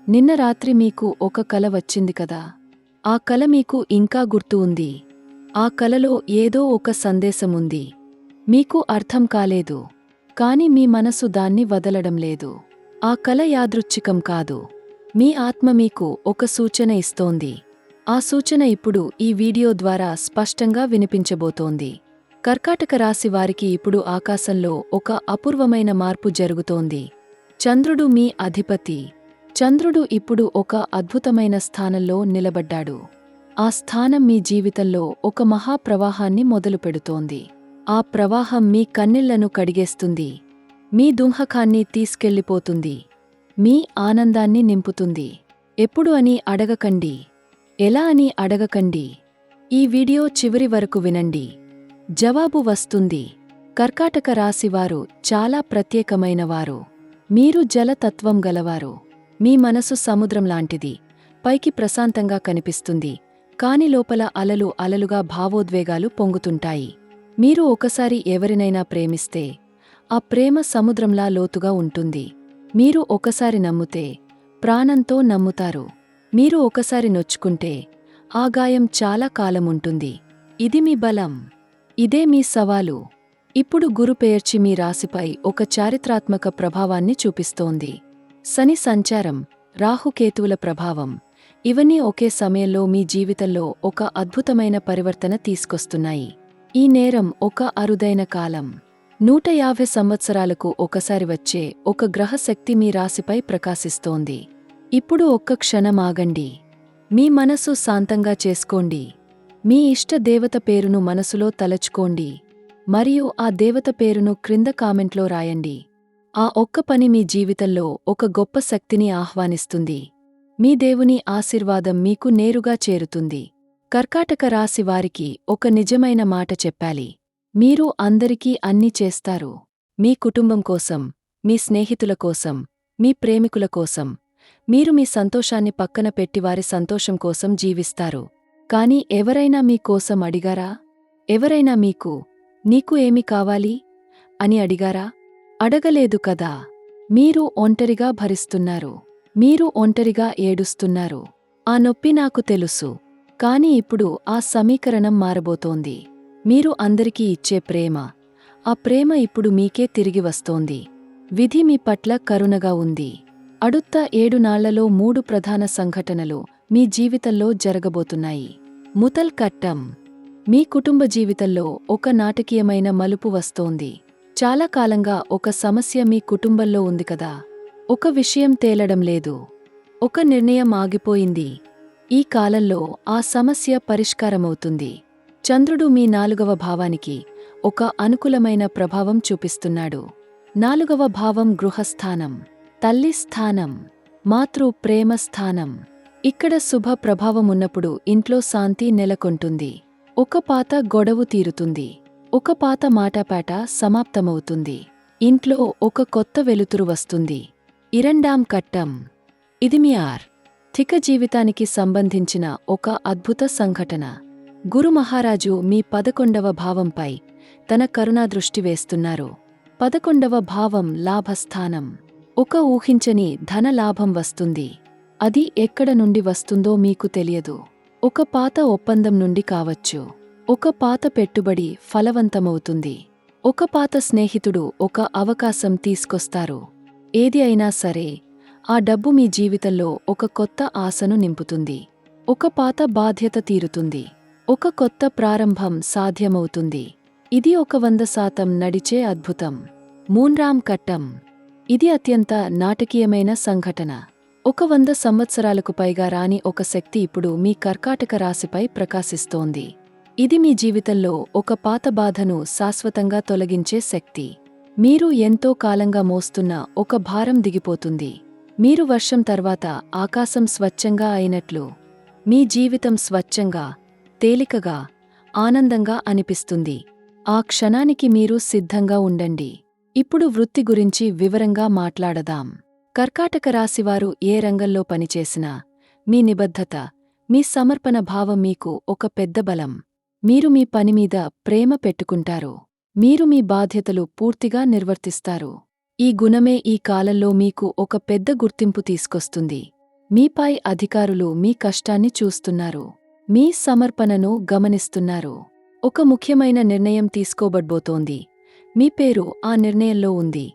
నిన్న రాత్రి మీకు ఒక కల వచ్చింది కదా. ఆ కల మీకు ఇంకా గుర్తు ఉంది. ఆ కలలో ఏదో ఒక సందేశముంది. మీకు అర్థం కాలేదు. కాని మీ మనసు దాన్ని వదలడం లేదు. ఆ కల యాదృచ్ఛికం కాదు. మీ ఆత్మ మీకు ఒక సూచన ఇస్తోంది. ఆ సూచన ఇప్పుడు ఈ వీడియో ద్వారా స్పష్టంగా వినిపించబోతోంది. కర్కాటక రాశి వారికి ఇప్పుడు ఆకాశంలో ఒక అపూర్వమైన మార్పు జరుగుతోంది. చంద్రుడు మీ అధిపతి. చంద్రుడు ఇప్పుడు ఒక అద్భుతమైన స్థానంలో నిలబడ్డాడు. ఆ స్థానం మీ జీవితంలో ఒక మహాప్రవాహాన్ని మొదలుపెడుతోంది. ఆ ప్రవాహం మీ కన్నీళ్లను కడిగేస్తుంది. మీ దుంహకాన్ని తీసుకెళ్ళిపోతుంది. మీ ఆనందాన్ని నింపుతుంది. ఎప్పుడు అని అడగకండి. ఎలా అని అడగకండి. ఈ వీడియో చివరి వరకు వినండి. జవాబు వస్తుంది. కర్కాటక రాశివారు చాలా ప్రత్యేకమైనవారు. మీరు జలతత్వం గలవారు. మీ మనసు సముద్రం లాంటిది. పైకి ప్రశాంతంగా కనిపిస్తుంది. కాని లోపల అలలు అలలుగా భావోద్వేగాలు పొంగుతుంటాయి. మీరు ఒకసారి ఎవరినైనా ప్రేమిస్తే ఆ ప్రేమ సముద్రంలా లోతుగా ఉంటుంది. మీరు ఒకసారి నమ్మితే ప్రాణంతో నమ్ముతారు. మీరు ఒకసారి నొచ్చుకుంటే ఆ గాయం చాలా కాలముంటుంది. ఇది మీ బలం. ఇదే మీ సవాలు. ఇప్పుడు గురు పెయర్చి మీ రాశిపై ఒక చారిత్రాత్మక ప్రభావాన్ని చూపిస్తోంది. శని సంచారం, రాహుకేతువుల ప్రభావం ఇవన్నీ ఒకే సమయంలో మీ జీవితంలో ఒక అద్భుతమైన పరివర్తన తీసుకొస్తున్నాయి. ఈ నేరం ఒక అరుదైన కాలం. 150 సంవత్సరాలకు ఒకసారి వచ్చే ఒక గ్రహశక్తి మీ రాశిపై ప్రకాశిస్తోంది. ఇప్పుడు ఒక్క క్షణం ఆగండి. మీ మనసు శాంతంగా చేసుకోండి. మీ ఇష్ట దేవత పేరును మనసులో తలచుకోండి. మరియు ఆ దేవత పేరును క్రింద కామెంట్లో రాయండి. ఆ ఒక్క పని మీ జీవితంలో ఒక గొప్ప శక్తిని ఆహ్వానిస్తుంది. మీ దేవుని ఆశీర్వాదం మీకు నేరుగా చేరుతుంది. కర్కాటక రాశి వారికి ఒక నిజమైన మాట చెప్పాలి. మీరు అందరికీ అన్నీ చేస్తారు. మీ కుటుంబం కోసం, మీ స్నేహితుల కోసం, మీ ప్రేమికుల కోసం. మీరు మీ సంతోషాన్ని పక్కన పెట్టి వారి సంతోషం కోసం జీవిస్తారు. కాని ఎవరైనా మీ కోసం అడిగారా? ఎవరైనా నీకు ఏమి కావాలి అని అడిగారా? అడగలేదు కదా. మీరు ఒంటరిగా భరిస్తున్నారు. మీరు ఒంటరిగా ఏడుస్తున్నారు. ఆ నొప్పి నాకు తెలుసు. కాని ఇప్పుడు ఆ సమీకరణం మారబోతోంది. మీరు అందరికీ ఇచ్చే ప్రేమ, ఆ ప్రేమ ఇప్పుడు మీకే తిరిగి వస్తోంది. విధి మీ పట్ల కరుణగా ఉంది. అడుత్త 7 నాళ్లలో 3 ప్రధాన సంఘటనలు మీ జీవితంలో జరగబోతున్నాయి. ముతల్ కట్టం. మీ కుటుంబ జీవితంలో ఒక నాటకీయమైన మలుపు వస్తోంది. చాలా కాలంగా ఒక సమస్య మీ కుటుంబంలో ఉంది కదా. ఒక విషయం తేలడం లేదు. ఒక నిర్ణయం ఆగిపోయింది. ఈ కాలంలో ఆ సమస్య పరిష్కారమవుతుంది. చంద్రుడు మీ 4వ భావానికి ఒక అనుకూలమైన ప్రభావం చూపిస్తున్నాడు. 4వ భావం గృహస్థానం, తల్లి స్థానం, మాతృ ప్రేమ స్థానం. ఇక్కడ శుభ ప్రభావమున్నప్పుడు ఇంట్లో శాంతి నెలకొంటుంది. ఒక పాత గొడవ తీరుతుంది. ఒక పాత మాటపాట సమాప్తమవుతుంది. ఇంట్లో ఒక కొత్త వెలుతురు వస్తుంది. 2వ కట్టం. ఇది మీ ఆర్థిక జీవితానికి సంబంధించిన ఒక అద్భుత సంఘటన. గురు మహారాజు మీ 11వ భావంపై తన కరుణాదృష్టి వేస్తున్నారు. 11వ భావం లాభస్థానం. ఒక ఊహించని ధన లాభం వస్తుంది. అది ఎక్కడ నుండి వస్తుందో మీకు తెలియదు. ఒక పాత ఒప్పందం నుండి కావచ్చు. ఒక పాత పెట్టుబడి ఫలవంతమవుతుంది. ఒక పాత స్నేహితుడు ఒక అవకాశం తీసుకొస్తారు. ఏది అయినా సరే, ఆ డబ్బు మీ జీవితంలో ఒక కొత్త ఆశను నింపుతుంది. ఒక పాత బాధ్యత తీరుతుంది. ఒక కొత్త ప్రారంభం సాధ్యమవుతుంది. ఇది ఒక 100% నడిచే అద్భుతం. 3వ కట్టం. ఇది అత్యంత నాటకీయమైన సంఘటన. ఒక 100 సంవత్సరాలకు పైగా రాని ఒక శక్తి ఇప్పుడు మీ కర్కాటక రాశిపై ప్రకాశిస్తోంది. ఇది మీ జీవితంలో ఒక పాత బాధను శాశ్వతంగా తొలగించే శక్తి. మీరు ఎంతో కాలంగా మోస్తున్న ఒక భారం దిగిపోతుంది. మీరు వర్షం తర్వాత ఆకాశం స్వచ్ఛంగా అయినట్లు మీ జీవితం స్వచ్ఛంగా, తేలికగా, ఆనందంగా అనిపిస్తుంది. ఆ క్షణానికి మీరు సిద్ధంగా ఉండండి. ఇప్పుడు వృత్తి గురించి వివరంగా మాట్లాడదాం. కర్కాటక రాశివారు ఏ రంగంలో పనిచేసినా మీ నిబద్ధత, మీ సమర్పణ భావం మీకు ఒక పెద్ద బలం. మీరు మీ పనిమీద ప్రేమ పెట్టుకుంటారు. మీరు మీ బాధ్యతలు పూర్తిగా నిర్వర్తిస్తారు. ఈ గుణమే ఈ కాలంలో మీకు ఒక పెద్ద గుర్తింపు తీసుకొస్తుంది. మీపై అధికారులు మీ కష్టాన్ని చూస్తున్నారు. మీ సమర్పణను గమనిస్తున్నారు. ఒక ముఖ్యమైన నిర్ణయం తీసుకోబడ్బోతోంది. మీ పేరు ఆ నిర్ణయంలో ఉంది.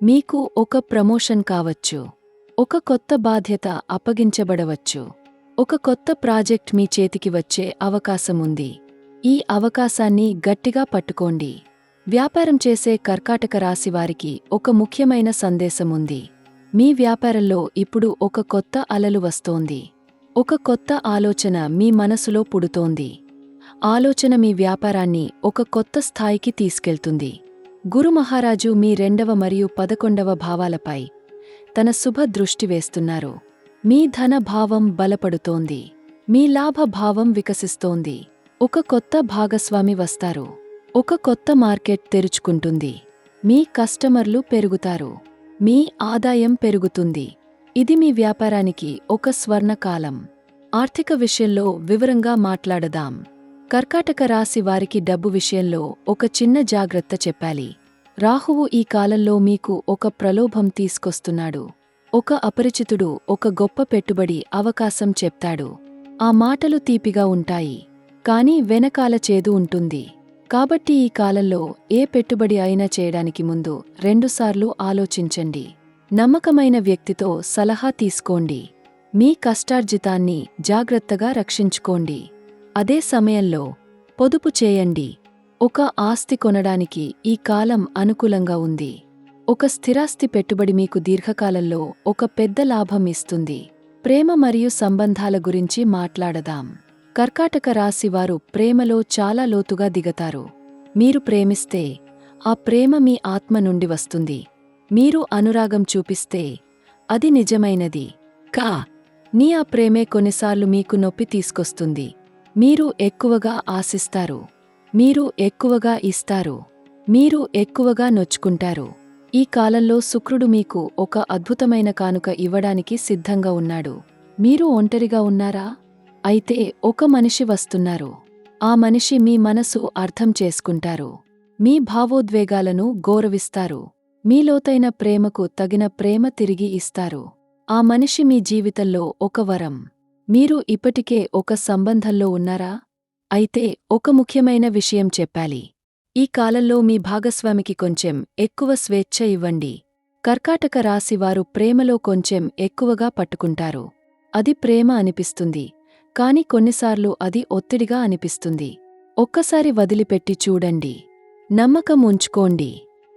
మీకు ఒక ప్రమోషన్ కావచ్చు. ఒక కొత్త బాధ్యత అప్పగించబడవచ్చు. ఒక కొత్త ప్రాజెక్ట్ మీ చేతికి వచ్చే అవకాశముంది. ఈ అవకాశాన్ని గట్టిగా పట్టుకోండి. వ్యాపారం చేసే కర్కాటక రాశివారికి ఒక ముఖ్యమైన సందేశముంది. మీ వ్యాపారంలో ఇప్పుడు ఒక కొత్త అలలు వస్తోంది. ఒక కొత్త ఆలోచన మీ మనసులో పుడుతోంది. ఆలోచన మీ వ్యాపారాన్ని ఒక కొత్త స్థాయికి తీసుకెళ్తుంది. గురు మహారాజు మీ 2వ మరియు 11వ భావాలపై తన శుభ దృష్టి వేస్తున్నారు. మీ ధన భావం బలపడుతోంది. మీ లాభ భావం వికసిస్తోంది. ఒక కొత్త భాగస్వామి వస్తారు. ఒక కొత్త మార్కెట్ తెరుచుకుంటుంది. మీ కస్టమర్లు పెరుగుతారు. మీ ఆదాయం పెరుగుతుంది. ఇది మీ వ్యాపారానికి ఒక స్వర్ణకాలం. ఆర్థిక విషయంలో వివరంగా మాట్లాడదాం. కర్కాటక రాశి వారికి డబ్బు విషయంలో ఒక చిన్న జాగ్రత్త చెప్పాలి. రాహువు ఈ కాలంలో మీకు ఒక ప్రలోభం తీసుకొస్తున్నాడు. ఒక అపరిచితుడు ఒక గొప్ప పెట్టుబడి అవకాశం చెప్తాడు. ఆ మాటలు తీపిగా ఉంటాయి, కానీ వెనకాల చేదు ఉంటుంది. కాబట్టి ఈ కాలంలో ఏ పెట్టుబడి అయినా చేయడానికి ముందు 2 సార్లు ఆలోచించండి. నమ్మకమైన వ్యక్తితో సలహా తీసుకోండి. మీ కష్టార్జితాన్ని జాగ్రత్తగా రక్షించుకోండి. అదే సమయంలో పొదుపు చేయండి. ఒక ఆస్తి కొనడానికి ఈ కాలం అనుకూలంగా ఉంది. ఒక స్థిరాస్తి పెట్టుబడి మీకు దీర్ఘకాలంలో ఒక పెద్ద లాభం ఇస్తుంది. ప్రేమ మరియు సంబంధాల గురించి మాట్లాడదాం. కర్కాటక రాశి వారు ప్రేమలో చాలా లోతుగా దిగతారు. మీరు ప్రేమిస్తే ఆ ప్రేమ మీ ఆత్మ నుండి వస్తుంది. మీరు అనురాగం చూపిస్తే అది నిజమైనది. నీ ఆ ప్రేమే కొన్నిసార్లు మీకు నొప్పి తీసుకొస్తుంది. మీరు ఎక్కువగా ఆశిస్తారు. మీరు ఎక్కువగా ఇస్తారు. మీరు ఎక్కువగా నొచ్చుకుంటారు. ఈ కాలంలో శుక్రుడు మీకు ఒక అద్భుతమైన కానుక ఇవ్వడానికి సిద్ధంగా ఉన్నాడు. మీరు ఒంటరిగా ఉన్నారా? అయితే ఒక మనిషి వస్తున్నారు. ఆ మనిషి మీ మనసు అర్థం చేసుకుంటారు. మీ భావోద్వేగాలను గౌరవిస్తారు. మీ లోతైన ప్రేమకు తగిన ప్రేమ తిరిగి ఇస్తారు. ఆ మనిషి మీ జీవితంలో ఒక వరం. మీరు ఇప్పటికే ఒక సంబంధంలో ఉన్నారా? అయితే ఒక ముఖ్యమైన విషయం చెప్పాలి. ఈ కాలంలో మీ భాగస్వామికి కొంచెం ఎక్కువ స్వేచ్ఛ ఇవ్వండి. కర్కాటక రాశి వారు ప్రేమలో కొంచెం ఎక్కువగా పట్టుకుంటారు. అది ప్రేమ అనిపిస్తుంది, కాని కొన్నిసార్లు అది ఒత్తిడిగా అనిపిస్తుంది. ఒక్కసారి వదిలిపెట్టి చూడండి. నమ్మకం ఉంచుకోండి.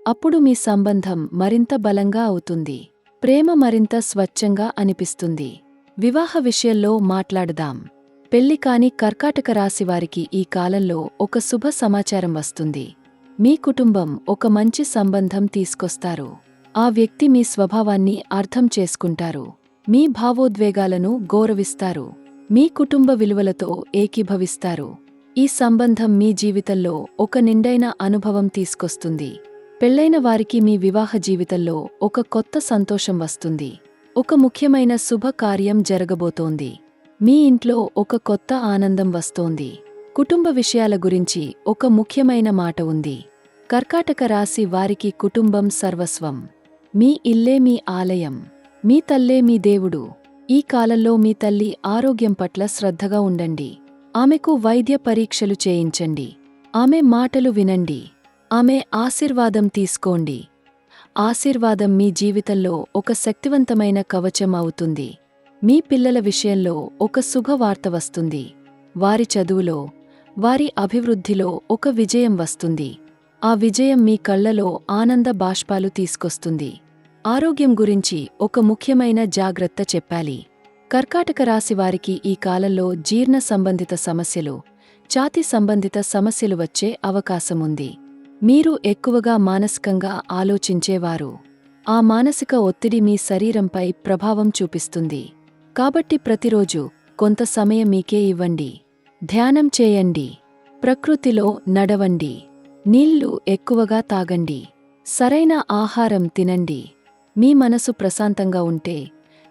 అప్పుడు మీ సంబంధం మరింత బలంగా అవుతుంది. ప్రేమ మరింత స్వచ్ఛంగా అనిపిస్తుంది. వివాహ విషయంలో మాట్లాడదాం. పెళ్లి కాని కర్కాటక రాశివారికి ఈ కాలంలో ఒక శుభ సమాచారం వస్తుంది. మీ కుటుంబం ఒక మంచి సంబంధం తీసుకొస్తారు. ఆ వ్యక్తి మీ స్వభావాన్ని అర్థం చేసుకుంటారు. మీ భావోద్వేగాలను గౌరవిస్తారు. మీ కుటుంబ విలువలతో ఏకీభవిస్తారు. ఈ సంబంధం మీ జీవితంలో ఒక నిండైన అనుభవం తీసుకొస్తుంది. పెళ్లైన వారికి మీ వివాహ జీవితంలో ఒక కొత్త సంతోషం వస్తుంది. ఒక ముఖ్యమైన శుభకార్యం జరగబోతోంది. మీ ఇంట్లో ఒక కొత్త ఆనందం వస్తోంది. కుటుంబ విషయాల గురించి ఒక ముఖ్యమైన మాట ఉంది. కర్కాటక రాశి వారికి కుటుంబం సర్వస్వం. మీ ఇల్లే మీ ఆలయం. మీ తల్లే మీ దేవుడు. ఈ కాలంలో మీ తల్లి ఆరోగ్యం పట్ల శ్రద్ధగా ఉండండి. ఆమెకు వైద్య పరీక్షలు చేయించండి. ఆమె మాటలు వినండి. ఆమె ఆశీర్వాదం తీసుకోండి. ఆశీర్వాదం మీ జీవితంలో ఒక శక్తివంతమైన కవచం అవుతుంది. మీ పిల్లల విషయంలో ఒక శుభవార్త వస్తుంది. వారి చదువులో, వారి అభివృద్ధిలో ఒక విజయం వస్తుంది. ఆ విజయం మీ కళ్లలో ఆనంద బాష్పాలు తీసుకొస్తుంది. ఆరోగ్యం గురించి ఒక ముఖ్యమైన జాగ్రత్త చెప్పాలి. కర్కాటక రాశి వారికి ఈ కాలంలో జీర్ణ సంబంధిత సమస్యలు, ఛాతీ సంబంధిత సమస్యలు వచ్చే అవకాశముంది. మీరు ఎక్కువగా మానసికంగా ఆలోచించేవారు. ఆ మానసిక ఒత్తిడి మీ శరీరంపై ప్రభావం చూపిస్తుంది. కాబట్టి ప్రతిరోజు కొంత సమయం మీకే ఇవ్వండి. ధ్యానం చేయండి. ప్రకృతిలో నడవండి. నీళ్లు ఎక్కువగా తాగండి. సరైన ఆహారం తినండి. మీ మనసు ప్రశాంతంగా ఉంటే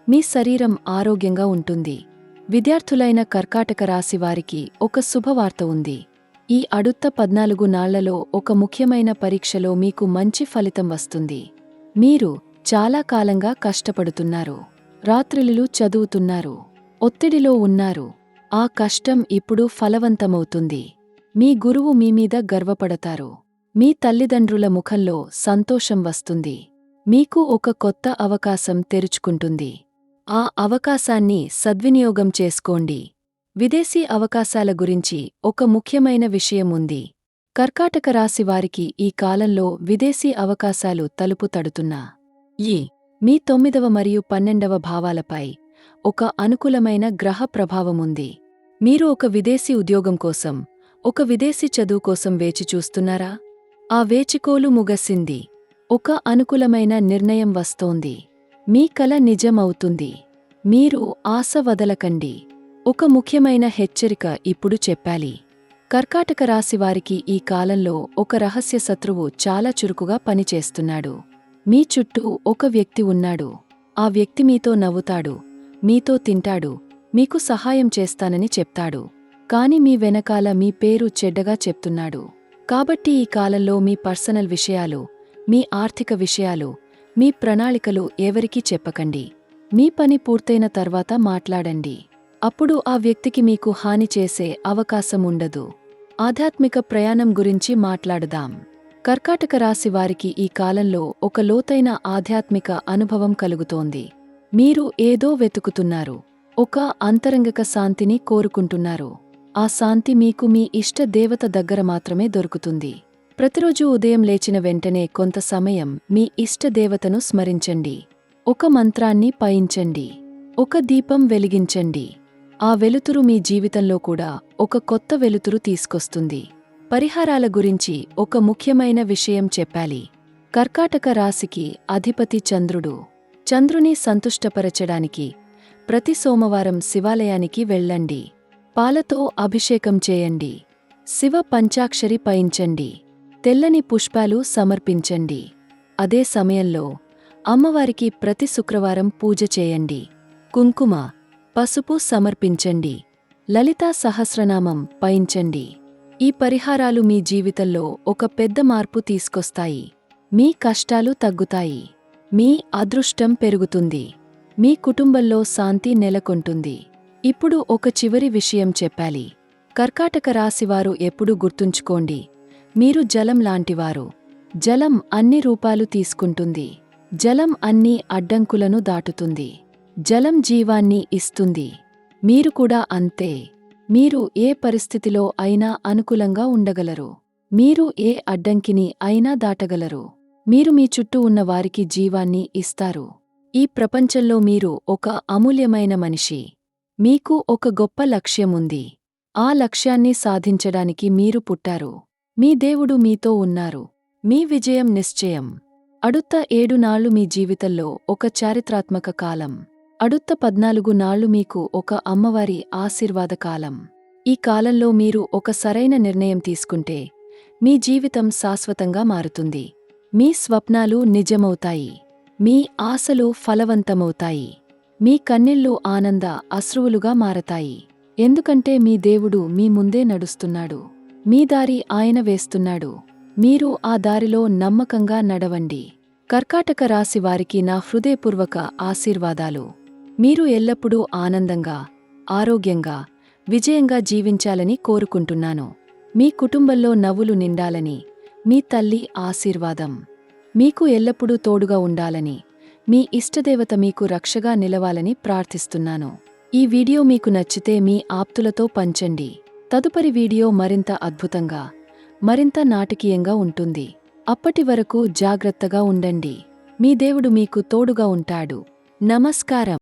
మీ శరీరం ఆరోగ్యంగా ఉంటుంది. విద్యార్థులైన కర్కాటక రాశి వారికి ఒక శుభవార్త ఉంది. ఈ అడుత్త 14 నాళ్లలో ఒక ముఖ్యమైన పరీక్షలో మీకు మంచి ఫలితం వస్తుంది. మీరు చాలా కాలంగా కష్టపడుతున్నారు. రాత్రిళ్ళు చదువుతున్నారు, ఒత్తిడిలో ఉన్నారు. ఆ కష్టం ఇప్పుడు ఫలవంతమవుతుంది. మీ గురువు మీమీద గర్వపడతారు. మీ తల్లిదండ్రుల ముఖంలో సంతోషం వస్తుంది. మీకు ఒక కొత్త అవకాశం తెరుచుకుంటుంది. ఆ అవకాశాన్ని సద్వినియోగం చేసుకోండి. విదేశీ అవకాశాల గురించి ఒక ముఖ్యమైన విషయం ఉంది. కర్కాటక రాశి వారికి ఈ కాలంలో విదేశీ అవకాశాలు తలుపు తడుతున్నా మీ 9వ మరియు 12వ భావాలపై ఒక అనుకూలమైన గ్రహ ప్రభావముంది. మీరు ఒక విదేశీ ఉద్యోగం కోసం, ఒక విదేశీ చదువు కోసం వేచి చూస్తున్నారా? ఆ వేచికోలు ముగసింది. ఒక అనుకూలమైన నిర్ణయం వస్తోంది. మీ కల నిజమవుతుంది. మీరు ఆశ వదలకండి. ఒక ముఖ్యమైన హెచ్చరిక ఇప్పుడు చెప్పాలి. కర్కాటక రాశివారికి ఈ కాలంలో ఒక రహస్య శత్రువు చాలా చురుకుగా పనిచేస్తున్నాడు. మీ చుట్టూ ఒక వ్యక్తి ఉన్నాడు. ఆ వ్యక్తి మీతో నవ్వుతాడు, మీతో తింటాడు, మీకు సహాయం చేస్తానని చెప్తాడు. కాని మీ వెనకాల మీ పేరు చెడ్డగా చెప్తున్నాడు. కాబట్టి ఈ కాలంలో మీ పర్సనల్ విషయాలు, మీ ఆర్థిక విషయాలు, మీ ప్రణాళికలు ఎవరికీ చెప్పకండి. మీ పని పూర్తయిన తర్వాత మాట్లాడండి. అప్పుడు ఆ వ్యక్తికి మీకు హాని చేసే అవకాశం ఉండదు. ఆధ్యాత్మిక ప్రయాణం గురించి మాట్లాడదాం. కర్కాటక రాశి వారికి ఈ కాలంలో ఒక లోతైన ఆధ్యాత్మిక అనుభవం కలుగుతోంది. మీరు ఏదో వెతుకుతున్నారు. ఒక అంతరంగిక శాంతిని కోరుకుంటున్నారు. ఆ శాంతి మీకు మీ ఇష్ట దేవత దగ్గర మాత్రమే దొరుకుతుంది. ప్రతిరోజూ ఉదయం లేచిన వెంటనే కొంత సమయం మీ ఇష్ట దేవతను స్మరించండి. ఒక మంత్రాన్ని పయించండి. ఒక దీపం వెలిగించండి. ఆ వెలుతురు మీ జీవితంలో కూడా ఒక కొత్త వెలుతురు తీసుకొస్తుంది. పరిహారాల గురించి ఒక ముఖ్యమైన విషయం చెప్పాలి. కర్కాటక రాశికి అధిపతి చంద్రుడు. చంద్రుని సంతుష్టపరచడానికి ప్రతి సోమవారం శివాలయానికి వెళ్ళండి. పాలతో అభిషేకం చేయండి. శివ పంచాక్షరి పయించండి. తెల్లని పుష్పాలు సమర్పించండి. అదే సమయంలో అమ్మవారికి ప్రతి శుక్రవారం పూజ చేయండి. కుంకుమ, పసుపు సమర్పించండి. లలితా సహస్రనామం పయించండి. ఈ పరిహారాలు మీ జీవితంలో ఒక పెద్ద మార్పు తీసుకొస్తాయి. మీ కష్టాలు తగ్గుతాయి. మీ అదృష్టం పెరుగుతుంది. మీ కుటుంబంలో శాంతి నెలకొంటుంది. ఇప్పుడు ఒక చివరి విషయం చెప్పాలి. కర్కాటక రాశివారు ఎప్పుడూ గుర్తుంచుకోండి, మీరు జలం లాంటివారు. జలం అన్ని రూపాలు తీసుకుంటుంది. జలం అన్ని అడ్డంకులను దాటుతుంది. జలం జీవాన్ని ఇస్తుంది. మీరు కూడా అంతే. మీరు ఏ పరిస్థితిలో అయినా అనుకూలంగా ఉండగలరు. మీరు ఏ అడ్డంకిని అయినా దాటగలరు. మీరు మీ చుట్టూ ఉన్న వారికి జీవాన్ని ఇస్తారు. ఈ ప్రపంచంలో మీరు ఒక అమూల్యమైన మనిషి. మీకు ఒక గొప్ప లక్ష్యముంది. ఆ లక్ష్యాన్ని సాధించడానికి మీరు పుట్టారు. మీ దేవుడు మీతో ఉన్నారు. మీ విజయం నిశ్చయం. అడుత్త 7 నాళ్లు మీ జీవితంలో ఒక చారిత్రాత్మక కాలం. అడుత్త 14 నాళ్లు మీకు ఒక అమ్మవారి ఆశీర్వాద కాలం. ఈ కాలంలో మీరు ఒక సరైన నిర్ణయం తీసుకుంటే మీ జీవితం శాశ్వతంగా మారుతుంది. మీ స్వప్నాలు నిజమవుతాయి. మీ ఆశలు ఫలవంతమవుతాయి. మీ కన్నీళ్లు ఆనంద అశ్రువులుగా మారతాయి. ఎందుకంటే మీ దేవుడు మీ ముందే నడుస్తున్నాడు. మీ దారి ఆయన వేస్తున్నాడు. మీరు ఆ దారిలో నమ్మకంగా నడవండి. కర్కాటక రాశి వారికి నా హృదయపూర్వక ఆశీర్వాదాలు. మీరు ఎల్లప్పుడూ ఆనందంగా, ఆరోగ్యంగా, విజయంగా జీవించాలని కోరుకుంటున్నాను. మీ కుటుంబంలో నవ్వులు నిండాలని మీ తల్లి ఆశీర్వాదం. మీకు ఎల్లప్పుడూ తోడుగా ఉండాలని, మీ ఇష్టదేవత మీకు రక్షగా నిలవాలని ప్రార్థిస్తున్నాను. ఈ వీడియో మీకు నచ్చితే మీ ఆప్తులతో పంచండి. తదుపరి వీడియో మరింత అద్భుతంగా, మరింత నాటకీయంగా ఉంటుంది. అప్పటి వరకు జాగ్రత్తగా ఉండండి. మీ దేవుడు మీకు తోడుగా ఉంటాడు. నమస్కారం.